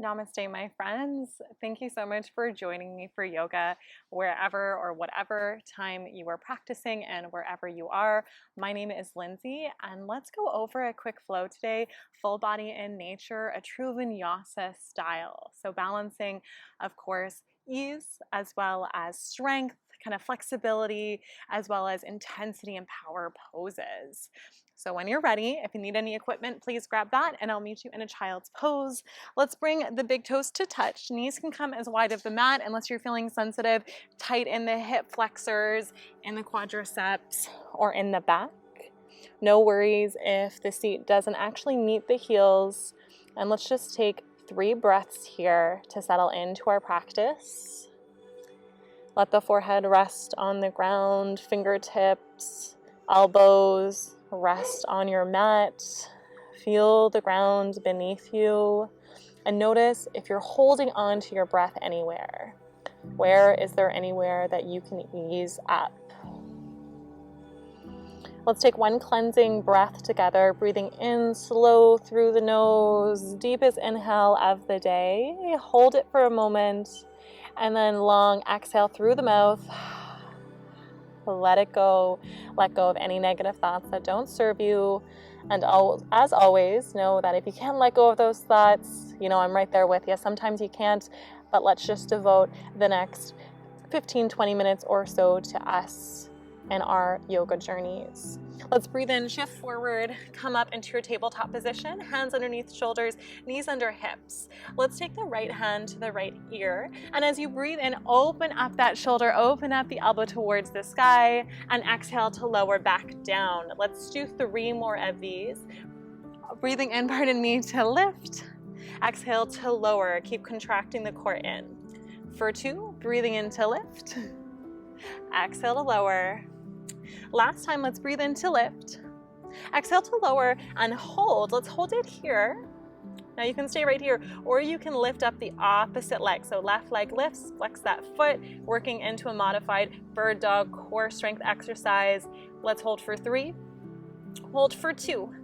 Namaste, my friends. Thank you so much for joining me for yoga wherever or whatever time you are practicing and wherever you are. My name is Lindsay, and let's go over a quick flow today. Full body in nature, a true vinyasa style. So balancing, of course, ease as well as strength, kind of flexibility, as well as intensity and power poses. So when you're ready, if you need any equipment, please grab that and I'll meet you in a child's pose. Let's bring the big toes to touch. Knees can come as wide of the mat unless you're feeling sensitive, tight in the hip flexors, in the quadriceps, or in the back. No worries if the seat doesn't actually meet the heels. And let's just take 3 breaths here to settle into our practice. Let the forehead rest on the ground, fingertips, elbows rest on your mat. Feel the ground beneath you. And notice if you're holding on to your breath anywhere. Where is there anywhere that you can ease up? Let's take one cleansing breath together, breathing in slow through the nose, deepest inhale of the day. Hold it for a moment, and then long exhale through the mouth. Let it go. Let go of any negative thoughts that don't serve you. And as always, know that if you can't let go of those thoughts, I'm right there with you. Sometimes you can't, but let's just devote the next 15-20 minutes or so to us and our yoga journeys. Let's breathe in, shift forward, come up into your tabletop position, hands underneath shoulders, knees under hips. Let's take the right hand to the right ear. And as you breathe in, open up that shoulder, open up the elbow towards the sky, and exhale to lower back down. Let's do 3 more of these. Breathing in, to lift. Exhale to lower. Keep contracting the core in. For 2, breathing in to lift. Exhale to lower. Last time, let's breathe in to lift. Exhale to lower and hold. Let's hold it here. Now you can stay right here, or you can lift up the opposite leg. So left leg lifts, flex that foot, working into a modified bird dog core strength exercise. Let's hold for 3. Hold for 2.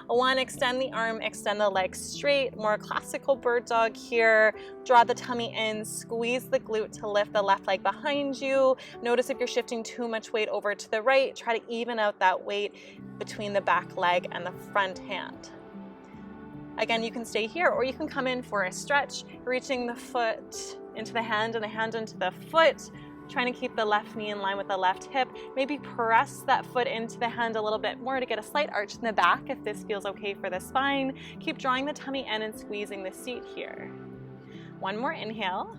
1, extend the arm, extend the leg straight, more classical bird dog here. Draw the tummy in, squeeze the glute to lift the left leg behind you. Notice if you're shifting too much weight over to the right, try to even out that weight between the back leg and the front hand. Again, you can stay here or you can come in for a stretch, reaching the foot into the hand and the hand into the foot. Trying to keep the left knee in line with the left hip. Maybe press that foot into the hand a little bit more to get a slight arch in the back if this feels okay for the spine. Keep drawing the tummy in and squeezing the seat here. 1 more inhale.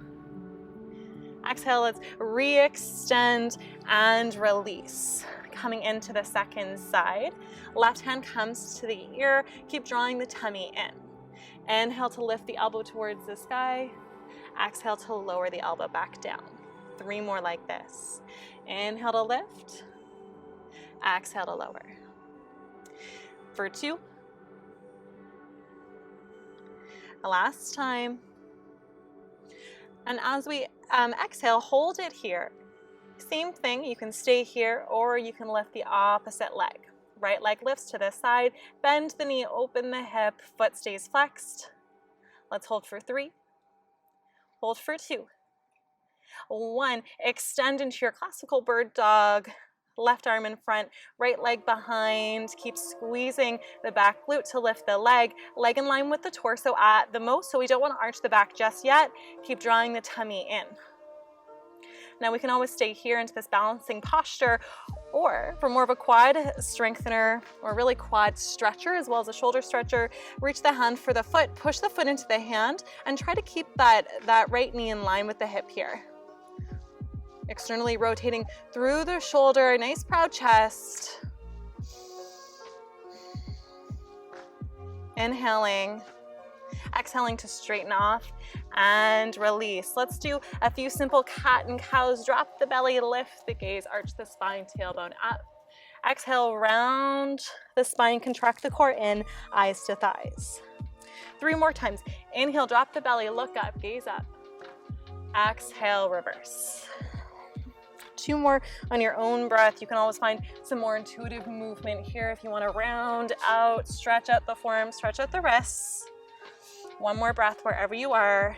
Exhale, let's re-extend and release. Coming into the second side. Left hand comes to the ear. Keep drawing the tummy in. Inhale to lift the elbow towards the sky. Exhale to lower the elbow back down. 3 more like this. Inhale to lift. Exhale to lower. For 2. Last time. And as we exhale, hold it here. Same thing, you can stay here or you can lift the opposite leg. Right leg lifts to the side, bend the knee, open the hip, foot stays flexed. Let's hold for 3. Hold for 2. 1, extend into your classical bird dog, left arm in front, right leg behind, keep squeezing the back glute to lift the leg in line with the torso at the most, so we don't want to arch the back just yet. Keep drawing the tummy in. Now we can always stay here into this balancing posture, or for more of a quad strengthener or really quad stretcher as well as a shoulder stretcher, reach the hand for the foot, push the foot into the hand, and try to keep that right knee in line with the hip here. Externally rotating through the shoulder, nice proud chest. Inhaling, exhaling to straighten off and release. Let's do a few simple cat and cows. Drop the belly, lift the gaze, arch the spine, tailbone up. Exhale, round the spine, contract the core in, eyes to thighs. 3 more times. Inhale, drop the belly, look up, gaze up. Exhale, reverse. 2 more on your own breath. You can always find some more intuitive movement here if you want to round out, stretch out the forearms, stretch out the wrists. One more breath wherever you are.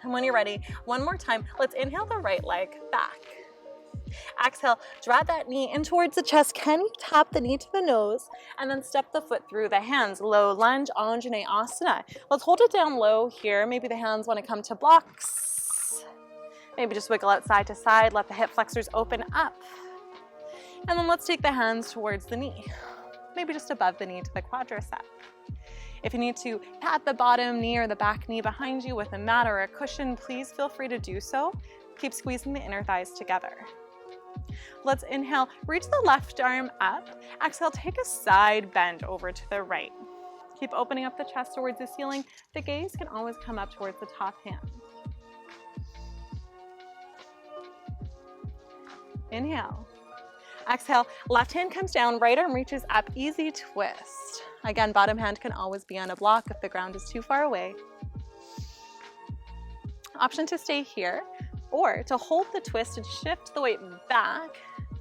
And when you're ready, one more time, let's inhale the right leg back. Exhale, draw that knee in towards the chest. Can you tap the knee to the nose? And then step the foot through the hands. Low lunge, Anjaneyasana. Let's hold it down low here. Maybe the hands want to come to blocks. Maybe just wiggle it side to side. Let the hip flexors open up. And then let's take the hands towards the knee. Maybe just above the knee to the quadricep. If you need to pat the bottom knee or the back knee behind you with a mat or a cushion, please feel free to do so. Keep squeezing the inner thighs together. Let's inhale, reach the left arm up. Exhale, take a side bend over to the right. Keep opening up the chest towards the ceiling. The gaze can always come up towards the top hand. Inhale. Exhale, left hand comes down, right arm reaches up, easy twist. Again, bottom hand can always be on a block if the ground is too far away. Option to stay here, or to hold the twist and shift the weight back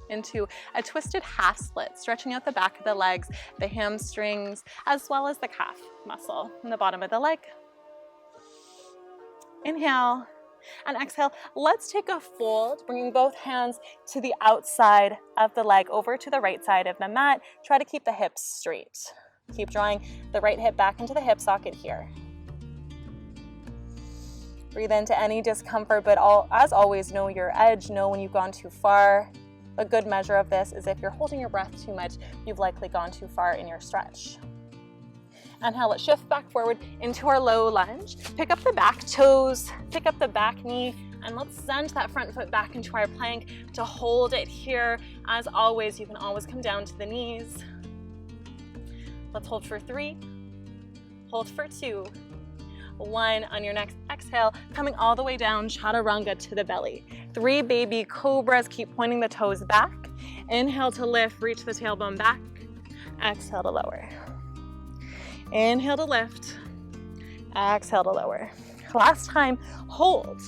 into a twisted half split, stretching out the back of the legs, the hamstrings, as well as the calf muscle in the bottom of the leg. Inhale. And exhale, let's take a fold, bringing both hands to the outside of the leg, over to the right side of the mat. Try to keep the hips straight. Keep drawing the right hip back into the hip socket here. Breathe into any discomfort, but as always, know your edge, know when you've gone too far. A good measure of this is if you're holding your breath too much, you've likely gone too far in your stretch. Inhale, let's shift back forward into our low lunge. Pick up the back toes, pick up the back knee, and let's send that front foot back into our plank to hold it here. As always, you can always come down to the knees. Let's hold for 3, hold for 2, 1. On your next exhale, coming all the way down, chaturanga to the belly. 3 baby cobras, keep pointing the toes back. Inhale to lift, reach the tailbone back. Exhale to lower. Inhale to lift, exhale to lower. Last time, hold.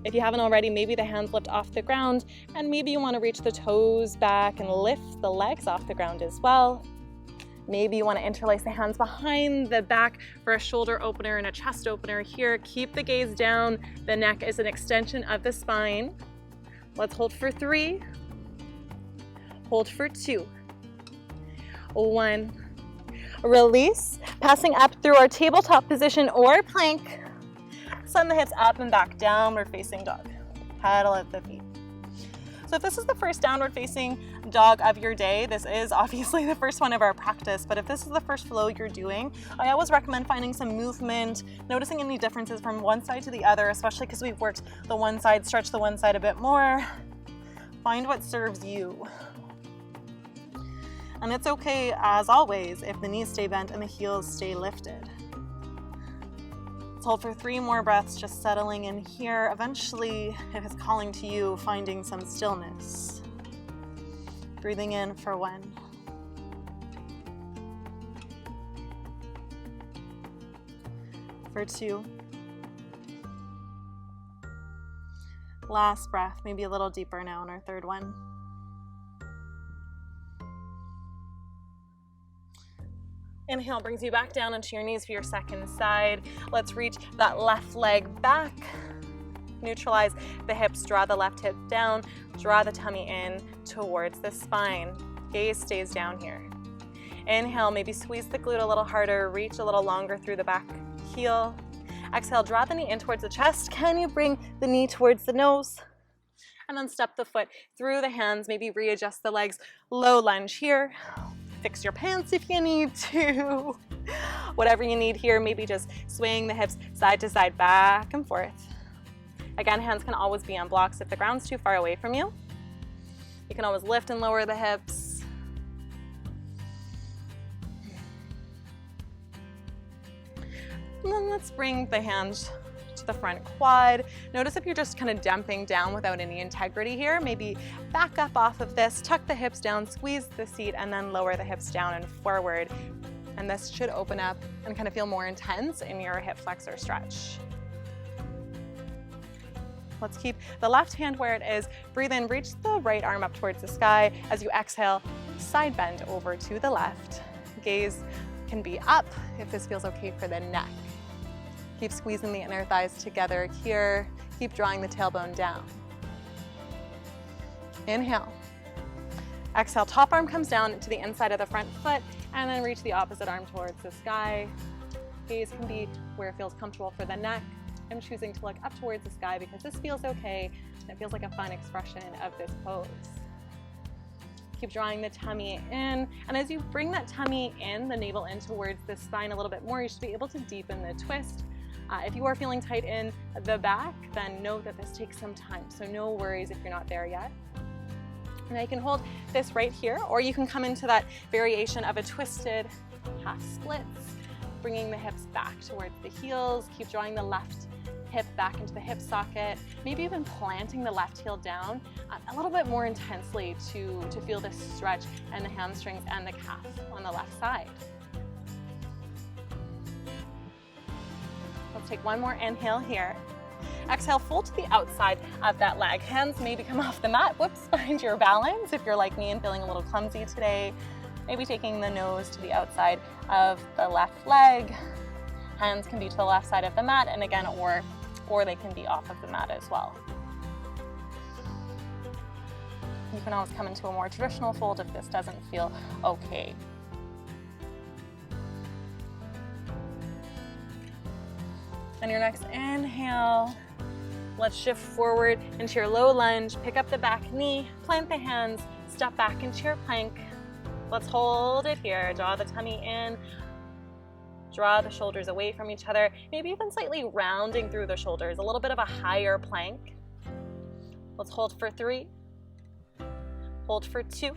If you haven't already, maybe the hands lift off the ground, and maybe you want to reach the toes back and lift the legs off the ground as well. Maybe you want to interlace the hands behind the back for a shoulder opener and a chest opener here. Keep the gaze down. The neck is an extension of the spine. Let's hold for 3, hold for 2, 1. Release, passing up through our tabletop position or plank. Send the hips up and back, downward facing dog. Pedal at the feet. So if this is the first downward facing dog of your day, this is obviously the first one of our practice, but if this is the first flow you're doing, I always recommend finding some movement, noticing any differences from one side to the other, especially because we've worked the one side, stretch the one side a bit more. Find what serves you. And it's okay, as always, if the knees stay bent and the heels stay lifted. Let's hold for 3 more breaths, just settling in here. Eventually, if it's calling to you, finding some stillness. Breathing in for 1. For 2. Last breath, maybe a little deeper now in our 3rd one. Inhale brings you back down onto your knees for your 2nd side. Let's reach that left leg back. Neutralize the hips, draw the left hip down, draw the tummy in towards the spine. Gaze stays down here. Inhale, maybe squeeze the glute a little harder, reach a little longer through the back heel. Exhale, draw the knee in towards the chest. Can you bring the knee towards the nose? And then step the foot through the hands, maybe readjust the legs. Low lunge here. Fix your pants if you need to. Whatever you need here, maybe just swaying the hips side to side, back and forth. Again, hands can always be on blocks if the ground's too far away from you. You can always lift and lower the hips. And then let's bring the hands to the front quad. Notice if you're just kind of dumping down without any integrity here, maybe back up off of this, tuck the hips down, squeeze the seat, and then lower the hips down and forward. And this should open up and kind of feel more intense in your hip flexor stretch. Let's keep the left hand where it is. Breathe in, reach the right arm up towards the sky. As you exhale, side bend over to the left. Gaze can be up if this feels okay for the neck. Keep squeezing the inner thighs together here. Keep drawing the tailbone down. Inhale. Exhale, top arm comes down to the inside of the front foot, and then reach the opposite arm towards the sky. Gaze can be where it feels comfortable for the neck. I'm choosing to look up towards the sky because this feels okay, and it feels like a fun expression of this pose. Keep drawing the tummy in, and as you bring that tummy in, the navel in towards the spine a little bit more, you should be able to deepen the twist. If you are feeling tight in the back, then know that this takes some time, so no worries if you're not there yet. Now you can hold this right here, or you can come into that variation of a twisted half splits, bringing the hips back towards the heels. Keep drawing the left hip back into the hip socket, maybe even planting the left heel down a little bit more intensely to feel this stretch and the hamstrings and the calf on the left side. Let's take one more inhale here. Exhale, fold to the outside of that leg. Hands maybe come off the mat. Whoops, find your balance if you're like me and feeling a little clumsy today. Maybe taking the nose to the outside of the left leg. Hands can be to the left side of the mat, and again, or they can be off of the mat as well. You can always come into a more traditional fold if this doesn't feel okay. On your next inhale, let's shift forward into your low lunge. Pick up the back knee, plant the hands, step back into your plank. Let's hold it here. Draw the tummy in. Draw the shoulders away from each other, maybe even slightly rounding through the shoulders, a little bit of a higher plank. Let's hold for 3, hold for 2.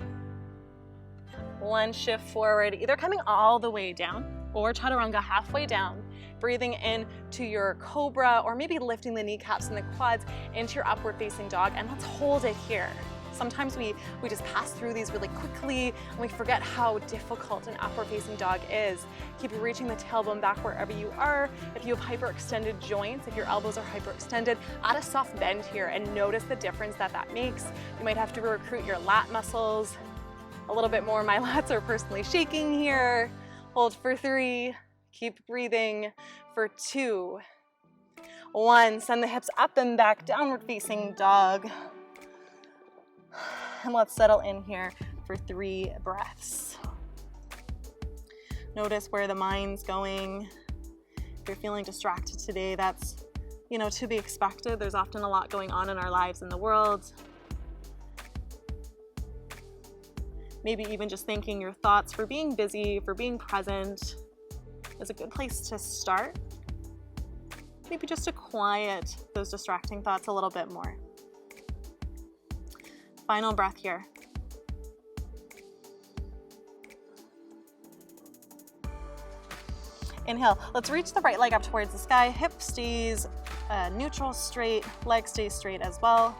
One, shift forward, either coming all the way down or chaturanga halfway down, breathing in to your cobra, or maybe lifting the kneecaps and the quads into your upward facing dog, and let's hold it here. Sometimes we just pass through these really quickly and we forget how difficult an upward facing dog is. Keep reaching the tailbone back wherever you are. If you have hyperextended joints, if your elbows are hyperextended, add a soft bend here and notice the difference that makes. You might have to recruit your lat muscles a little bit more. My lats are personally shaking here. Hold for 3, keep breathing for 2. 1, send the hips up and back, downward facing dog. And let's settle in here for 3 breaths. Notice where the mind's going. If you're feeling distracted today, that's, to be expected. There's often a lot going on in our lives in the world. Maybe even just thanking your thoughts for being busy, for being present is a good place to start. Maybe just to quiet those distracting thoughts a little bit more. Final breath here. Inhale, let's reach the right leg up towards the sky. Hip stays neutral, straight, leg stays straight as well.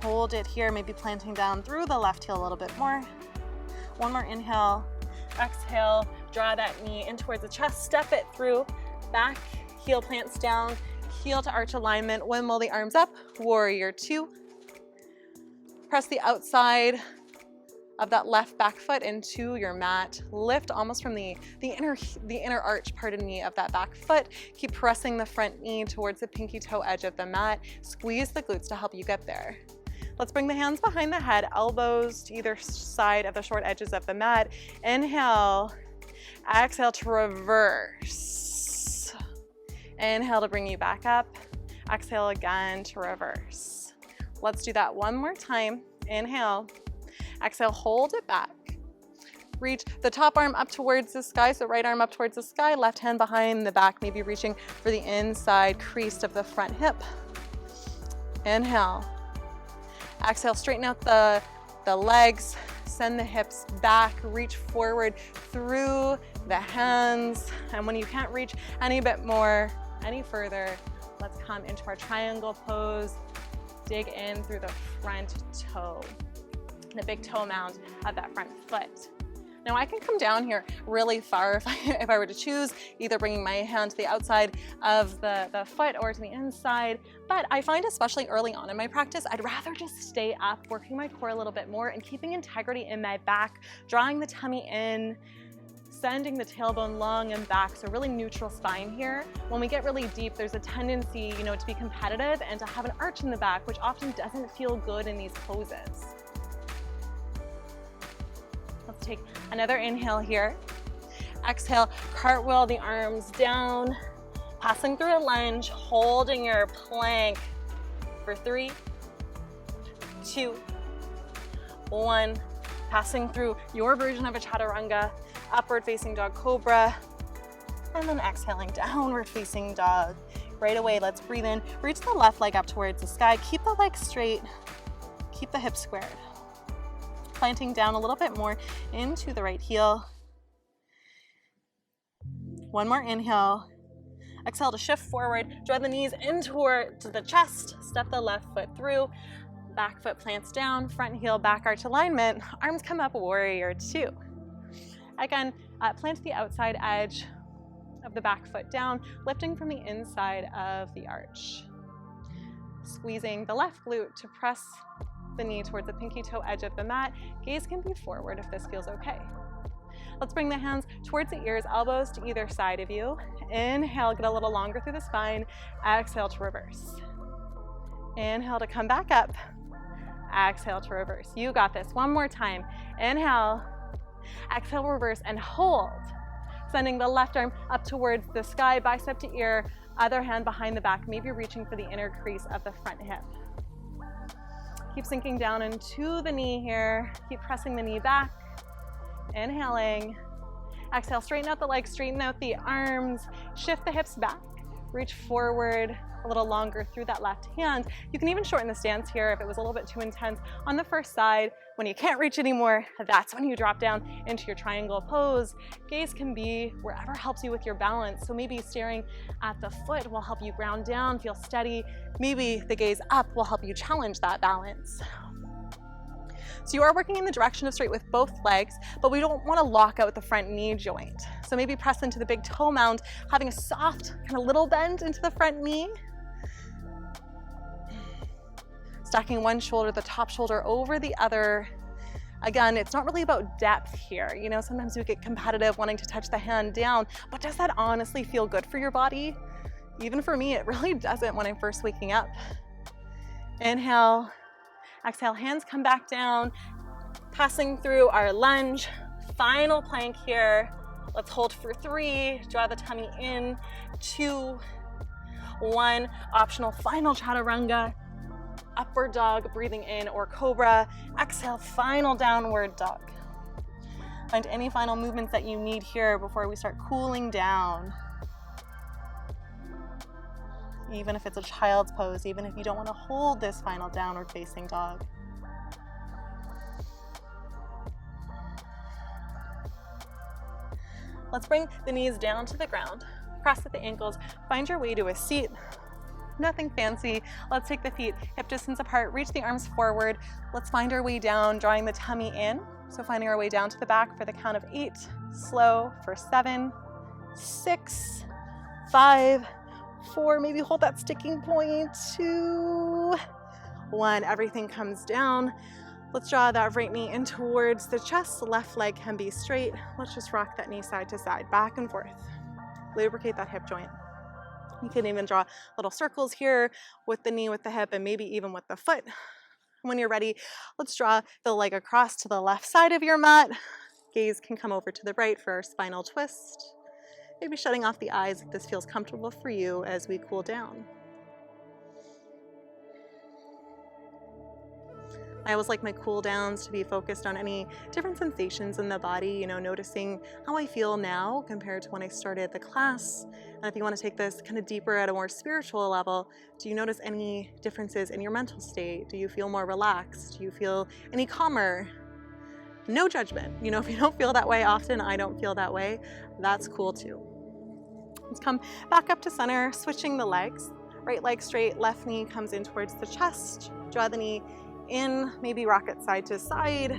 Hold it here, maybe planting down through the left heel a little bit more. One more inhale. Exhale, draw that knee in towards the chest, step it through, back, heel plants down, heel to arch alignment, windmill the arms up, warrior 2. Press the outside of that left back foot into your mat. Lift almost from the inner arch, of that back foot. Keep pressing the front knee towards the pinky toe edge of the mat. Squeeze the glutes to help you get there. Let's bring the hands behind the head, elbows to either side of the short edges of the mat. Inhale, exhale to reverse. Inhale to bring you back up. Exhale again to reverse. Let's do that one more time. Inhale, exhale, hold it back. Reach the top arm up towards the sky, so right arm up towards the sky, left hand behind the back, maybe reaching for the inside crease of the front hip. Inhale. Exhale, straighten out the legs, send the hips back, reach forward through the hands. And when you can't reach any further, let's come into our triangle pose. Dig in through the front toe, the big toe mound of that front foot. Now I can come down here really far if I were to choose, either bringing my hand to the outside of the foot or to the inside. But I find, especially early on in my practice, I'd rather just stay up, working my core a little bit more and keeping integrity in my back, drawing the tummy in, sending the tailbone long and back, so really neutral spine here. When we get really deep, there's a tendency, to be competitive and to have an arch in the back, which often doesn't feel good in these poses. Let's take another inhale here. Exhale, cartwheel the arms down, passing through a lunge, holding your plank for 3, 2, 1, passing through your version of a chaturanga, upward facing dog cobra, and then exhaling, downward facing dog. Right away, let's breathe in, reach the left leg up towards the sky, keep the legs straight, keep the hips squared. Planting down a little bit more into the right heel. One more inhale. Exhale to shift forward, draw the knees in towards the chest, step the left foot through, back foot plants down, front heel, back arch alignment, arms come up, warrior 2. Again, plant the outside edge of the back foot down, lifting from the inside of the arch. Squeezing the left glute to press the knee towards the pinky toe edge of the mat. Gaze can be forward if this feels okay. Let's bring the hands towards the ears, elbows to either side of you. Inhale, get a little longer through the spine. Exhale to reverse. Inhale to come back up. Exhale to reverse. You got this. One more time. Inhale. Exhale, reverse, and hold. Sending the left arm up towards the sky, bicep to ear, other hand behind the back, maybe reaching for the inner crease of the front hip. Keep sinking down into the knee here. Keep pressing the knee back. Inhaling. Exhale, straighten out the legs, straighten out the arms, shift the hips back, reach forward a little longer through that left hand. You can even shorten the stance here if it was a little bit too intense. On the first side, when you can't reach anymore, that's when you drop down into your triangle pose. Gaze can be wherever helps you with your balance. So maybe staring at the foot will help you ground down, feel steady. Maybe the gaze up will help you challenge that balance. So you are working in the direction of straight with both legs, but we don't want to lock out the front knee joint. So maybe press into the big toe mound, having a soft kind of little bend into the front knee. Stacking one shoulder, the top shoulder over the other. Again, it's not really about depth here. Sometimes we get competitive wanting to touch the hand down, but does that honestly feel good for your body? Even for me, it really doesn't when I'm first waking up. Inhale. Exhale, hands come back down, passing through our lunge. Final plank here. Let's hold for 3, draw the tummy in, 2, 1. Optional final chaturanga, upward dog, breathing in, or cobra. Exhale, final downward dog. Find any final movements that you need here before we start cooling down. Even if it's a child's pose, even if you don't want to hold this final downward facing dog. Let's bring the knees down to the ground, cross at the ankles, find your way to a seat. Nothing fancy. Let's take the feet hip distance apart, reach the arms forward. Let's find our way down, drawing the tummy in. So finding our way down to the back for the count of 8, slow for 7, 6, 5, 4, maybe hold that sticking point, 2, 1, everything comes down. Let's draw that right knee in towards the chest, left leg can be straight. Let's just rock that knee side to side, back and forth. Lubricate that hip joint. You can even draw little circles here with the knee, with the hip, and maybe even with the foot. When you're ready, let's draw the leg across to the left side of your mat. Gaze can come over to the right for our spinal twist. Maybe shutting off the eyes if this feels comfortable for you as we cool down. I always like my cool downs to be focused on any different sensations in the body, noticing how I feel now compared to when I started the class. And if you want to take this kind of deeper at a more spiritual level, do you notice any differences in your mental state? Do you feel more relaxed? Do you feel any calmer? No judgment. If you don't feel that way often, I don't feel that way, that's cool too. Let's come back up to center, switching the legs. Right leg straight, left knee comes in towards the chest. Draw the knee in, maybe rock it side to side.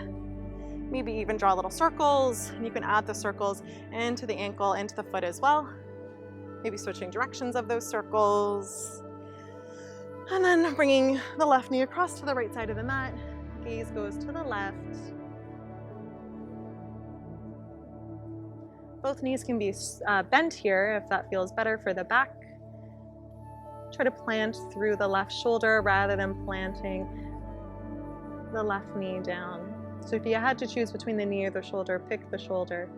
Maybe even draw little circles, and you can add the circles into the ankle, into the foot as well. Maybe switching directions of those circles. And then bringing the left knee across to the right side of the mat. Gaze goes to the left. Both knees can be bent here if that feels better for the back. Try to plant through the left shoulder rather than planting the left knee down. So if you had to choose between the knee or the shoulder, pick the shoulder.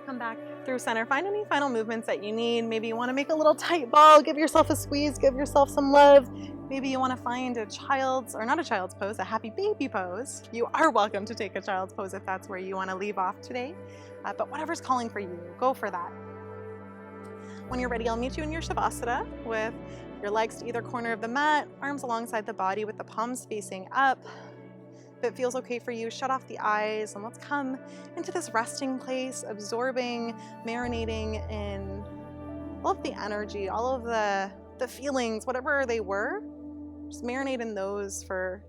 Come back through center. Find any final movements that you need. Maybe you want to make a little tight ball, give yourself a squeeze, give yourself some love. Maybe you want to find a child's, or not a child's pose, a happy baby pose. You are welcome to take a child's pose if that's where you want to leave off today. But whatever's calling for you, go for that. When you're ready, I'll meet you in your Shavasana with your legs to either corner of the mat, arms alongside the body with the palms facing up. If it feels okay for you, shut off the eyes and let's come into this resting place, absorbing, marinating in all of the energy, all of the feelings, whatever they were. Just marinate in those for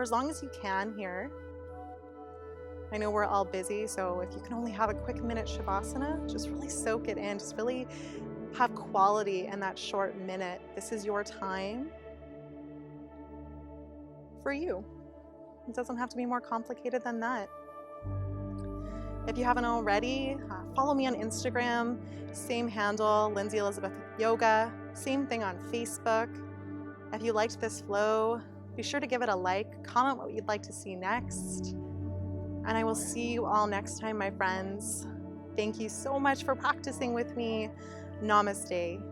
as long as you can here. I know we're all busy, so if you can only have a quick minute Shavasana, just really soak it in. Just really have quality in that short minute. This is your time for you. It doesn't have to be more complicated than that. If you haven't already, follow me on Instagram, same handle, Lindsay Elizabeth Yoga, same thing on Facebook. If you liked this flow, be sure to give it a like, comment what you'd like to see next, and I will see you all next time, my friends. Thank you so much for practicing with me. Namaste.